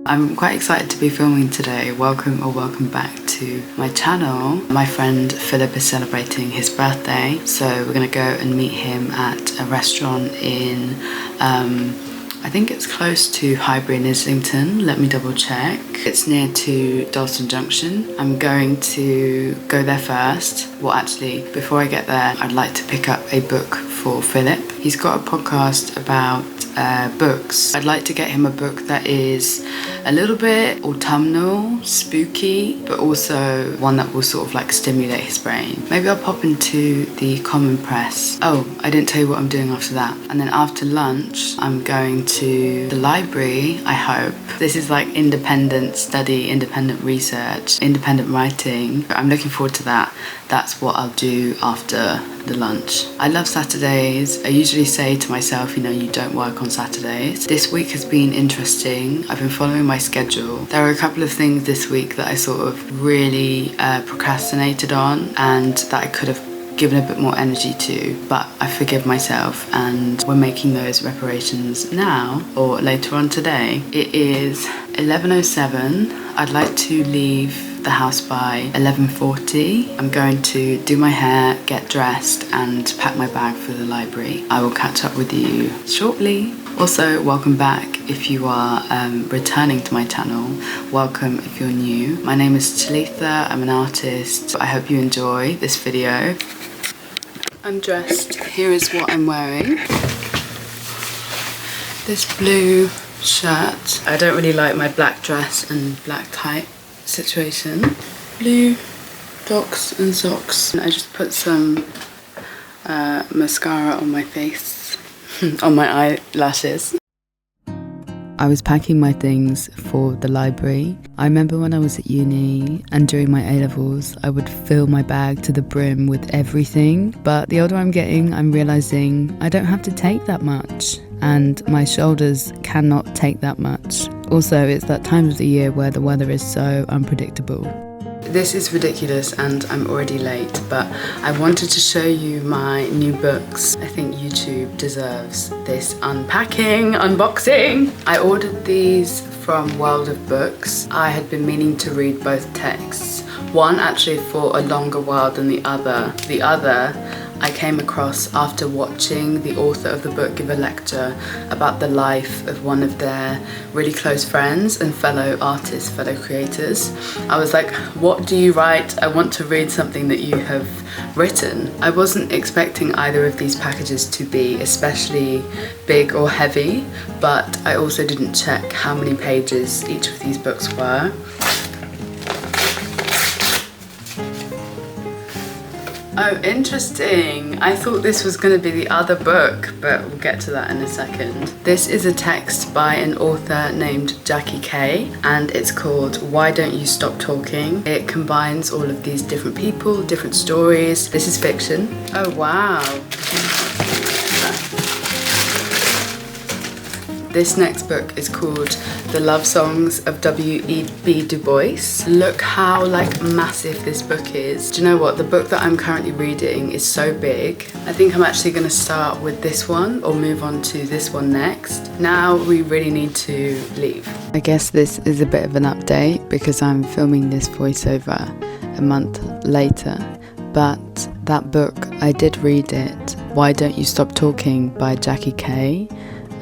I'm quite excited to be filming today. Welcome back to my channel. My friend Philip is celebrating his birthday, so we're gonna go and meet him at a restaurant in I think it's close to Highbury in Islington. Let me double check. It's near to Dalston Junction. I'm going to go there first. Well, actually, before I get there, I'd like to pick up a book for Philip. He's got a podcast about books. I'd like to get him a book that is a little bit autumnal, spooky, but also one that will sort of like stimulate his brain. Maybe I'll pop into the Common Press. Oh, I didn't tell you what I'm doing after that. And then after lunch, I'm going to the library, I hope. This is like independent study, independent research, independent writing. I'm looking forward to that. That's what I'll do after the lunch. I love Saturdays. I usually say to myself, you don't work on Saturdays. This week has been interesting. I've been following my schedule. There are a couple of things this week that I sort of really procrastinated on and that I could have given a bit more energy to, but I forgive myself and we're making those reparations now or later on today. It is 11:07. I'd like to leave the house by 11:40. I'm going to do my hair, get dressed and pack my bag for the library. I will catch up with you shortly. Also, welcome back if you are returning to my channel. Welcome if you're new. My name is Talitha, I'm an artist. I hope you enjoy this video. I'm dressed. Here is what I'm wearing. This blue shirt. I don't really like my black dress and black tie situation. Blue socks and socks. I just put some mascara on my face, on my eyelashes. I was packing my things for the library. I remember when I was at uni and during my A-levels, I would fill my bag to the brim with everything. But the older I'm getting, I'm realising I don't have to take that much. And my shoulders cannot take that much. Also, it's that time of the year where the weather is so unpredictable. This is ridiculous and I'm already late, but I wanted to show you my new books. I think YouTube deserves this unboxing. I ordered these from World of Books. I had been meaning to read both texts. One actually for a longer while than the other. The other I came across after watching the author of the book give a lecture about the life of one of their really close friends and fellow artists, fellow creators. I was like, what do you write? I want to read something that you have written. I wasn't expecting either of these packages to be especially big or heavy, but I also didn't check how many pages each of these books were. Oh, interesting. I thought this was going to be the other book, but we'll get to that in a second. This is a text by an author named Jackie Kay, and it's called Why Don't You Stop Talking? It combines all of these different people, different stories. This is fiction. Oh, wow. This next book is called The Love Songs of W.E.B. Du Bois. Look how massive this book is. Do you know what? The book that I'm currently reading is so big. I think I'm actually going to start with this one or move on to this one next. Now we really need to leave. I guess this is a bit of an update because I'm filming this voiceover a month later. But that book, I did read it. Why Don't You Stop Talking by Jackie Kay.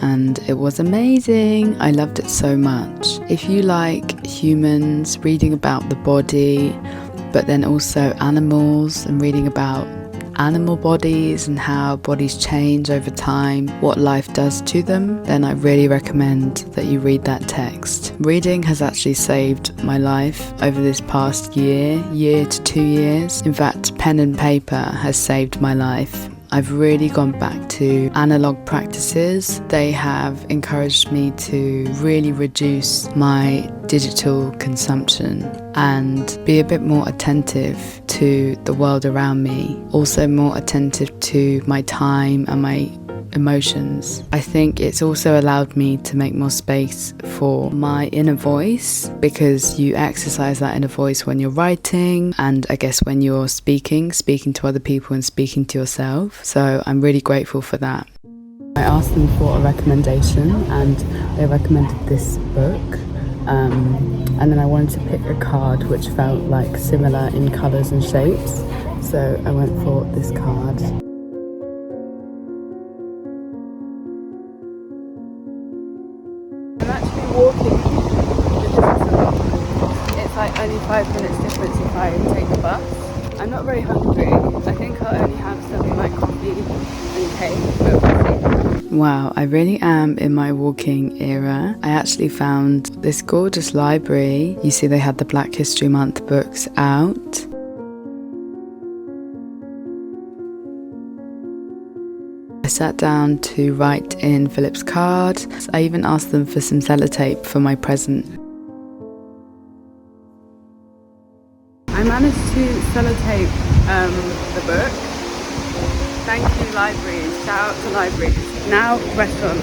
And it was amazing. I loved it so much. If you like humans, reading about the body, but then also animals and reading about animal bodies and how bodies change over time, what life does to them, then I really recommend that you read that text. Reading has actually saved my life over this past year to 2 years. In fact, pen and paper has saved my life. I've really gone back to analog practices. They have encouraged me to really reduce my digital consumption and be a bit more attentive to the world around me. Also more attentive to my time and my emotions. I think it's also allowed me to make more space for my inner voice, because you exercise that inner voice when you're writing and I guess when you're speaking to other people and speaking to yourself. So I'm really grateful for that. I asked them for a recommendation and they recommended this book. and then I wanted to pick a card which felt like similar in colours and shapes, so I went for this card. I'm actually walking the distance a lot. It's like only 5 minutes difference if I take the bus. I'm not very hungry. I think I'll only have something like coffee and cake, but we'll see. Wow, I really am in my walking era. I actually found this gorgeous library. You see they had the Black History Month books out. I sat down to write in Philip's card. I even asked them for some sellotape for my present. I managed to sellotape the book. Thank you, libraries. Shout out to libraries. Now, restaurant.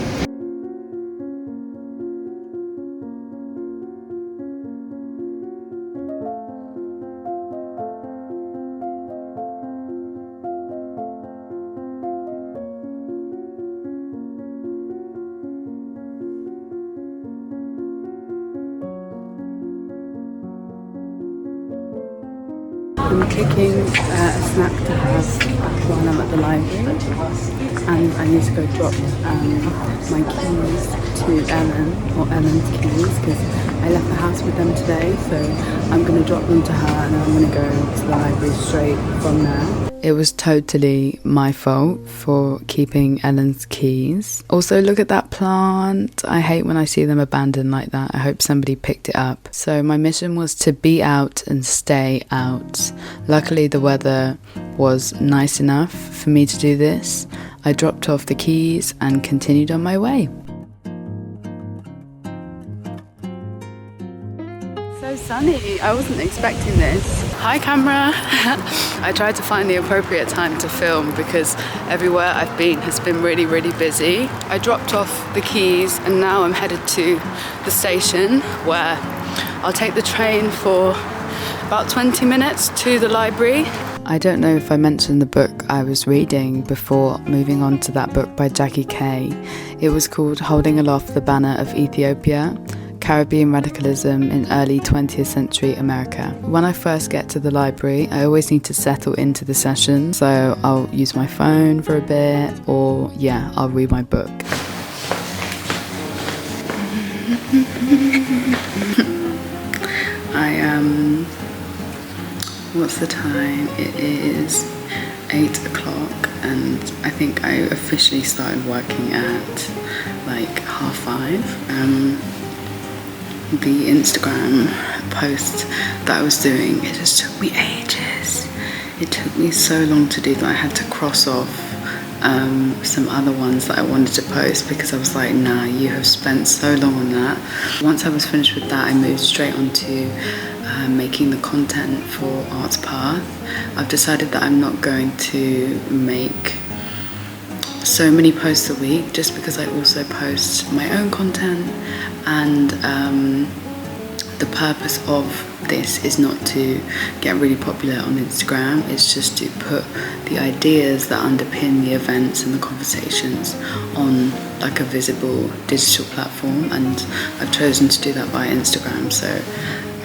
I'm cooking a snack to have while I'm at the library, and I need to go drop my keys to Ellen, or Ellen's keys, because I left the house with them today, so I'm going to drop them to her and then I'm going to go to the library straight from there. It was totally my fault for keeping Ellen's keys. Also, look at that plant. I hate when I see them abandoned like that. I hope somebody picked it up. So my mission was to be out and stay out. Luckily, the weather was nice enough for me to do this. I dropped off the keys and continued on my way. So sunny. I wasn't expecting this. Hi camera! I tried to find the appropriate time to film because everywhere I've been has been really, really busy. I dropped off the keys and now I'm headed to the station where I'll take the train for about 20 minutes to the library. I don't know if I mentioned the book I was reading before moving on to that book by Jackie Kay. It was called Holding Aloft the Banner of Ethiopia, Caribbean Radicalism in Early 20th Century America. When I first get to the library, I always need to settle into the session, so I'll use my phone for a bit, or yeah, I'll read my book. What's the time? It is 8 o'clock and I think I officially started working at like 5:30. The Instagram post that I was doing, it just took me ages. It took me so long to do that I had to cross off some other ones that I wanted to post because I was like, nah, you have spent so long on that. Once I was finished with that, I moved straight on to making the content for Arts Path. I've decided that I'm not going to make so many posts a week just because I also post my own content, and the purpose of this is not to get really popular on Instagram. It's just to put the ideas that underpin the events and the conversations on like a visible digital platform, and I've chosen to do that by Instagram. So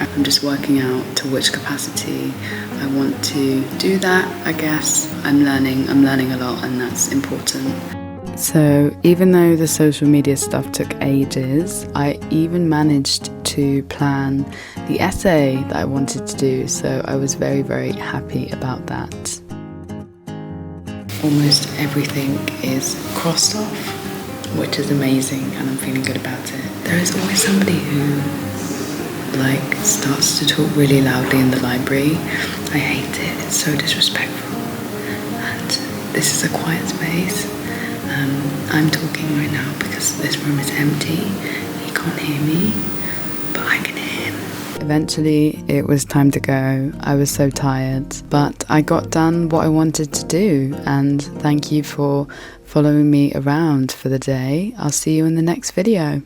I'm just working out to which capacity I want to do that, I guess. I'm learning a lot, and that's important. So even though the social media stuff took ages, I even managed to plan the essay that I wanted to do, so I was very, very happy about that. Almost everything is crossed off, which is amazing, and I'm feeling good about it. There is always somebody who starts to talk really loudly in the library. I hate it, it's so disrespectful. And this is a quiet space. I'm talking right now because this room is empty. He can't hear me, but I can hear him. Eventually, it was time to go. I was so tired, but I got done what I wanted to do, and thank you for following me around for the day. I'll see you in the next video.